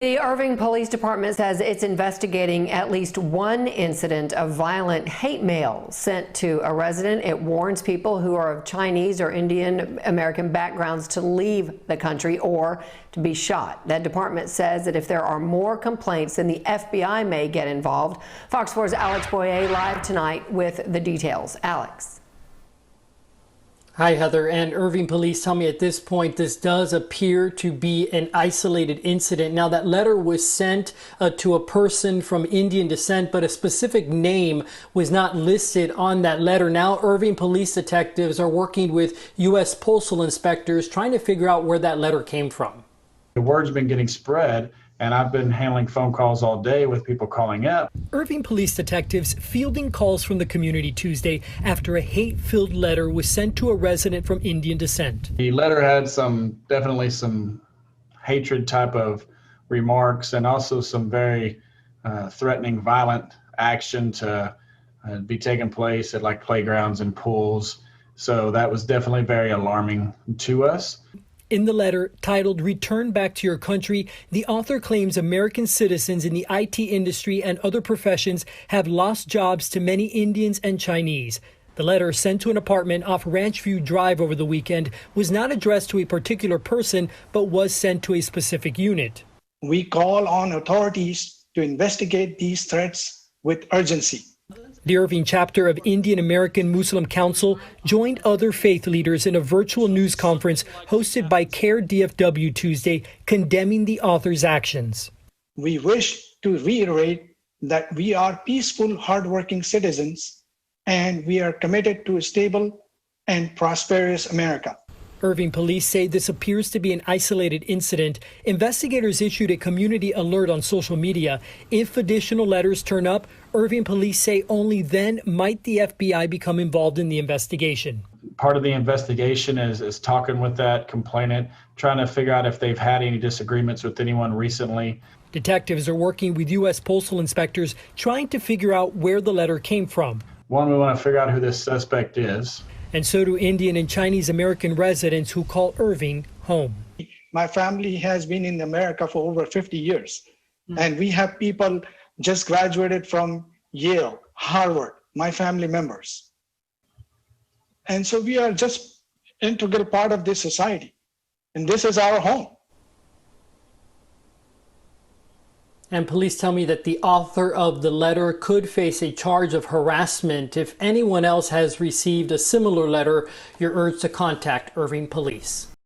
The Irving Police Department says it's investigating at least one incident of violent hate mail sent to a resident. It warns people who are of Chinese or Indian American backgrounds to leave the country or to be shot. That department says that if there are more complaints, then the FBI may get involved. Fox 4's Alex Boyer live tonight with the details. Alex. Hi, Heather. And Irving police tell me at this point this does appear to be an isolated incident. Now, that letter was sent to a person from Indian descent, but a specific name was not listed on that letter. Now, Irving police detectives are working with U.S. postal inspectors trying to figure out where that letter came from. The word's been getting spread, and I've been handling phone calls all day with people calling up. Irving police detectives fielding calls from the community Tuesday after a hate-filled letter was sent to a resident from Indian descent. The letter had definitely some hatred type of remarks and also some very threatening, violent action to be taking place at like playgrounds and pools. So that was definitely very alarming to us. In the letter, titled "Return Back to Your Country," the author claims American citizens in the IT industry and other professions have lost jobs to many Indians and Chinese. The letter, sent to an apartment off Ranch View Drive over the weekend, was not addressed to a particular person, but was sent to a specific unit. We call on authorities to investigate these threats with urgency. The Irving chapter of Indian American Muslim Council joined other faith leaders in a virtual news conference hosted by CARE DFW Tuesday, condemning the author's actions. We wish to reiterate that we are peaceful, hardworking citizens, and we are committed to a stable and prosperous America. Irving police say this appears to be an isolated incident. Investigators issued a community alert on social media. If additional letters turn up, Irving police say only then might the FBI become involved in the investigation. Part of the investigation is talking with that complainant, trying to figure out if they've had any disagreements with anyone recently. Detectives are working with U.S. postal inspectors trying to figure out where the letter came from. One, we want to figure out who this suspect is. And so do Indian and Chinese American residents who call Irving home. My family has been in America for over 50 years, and we have people just graduated from Yale, Harvard, my family members. And so we are just an integral part of this society, and this is our home. And police tell me that the author of the letter could face a charge of harassment. If anyone else has received a similar letter, you're urged to contact Irving Police.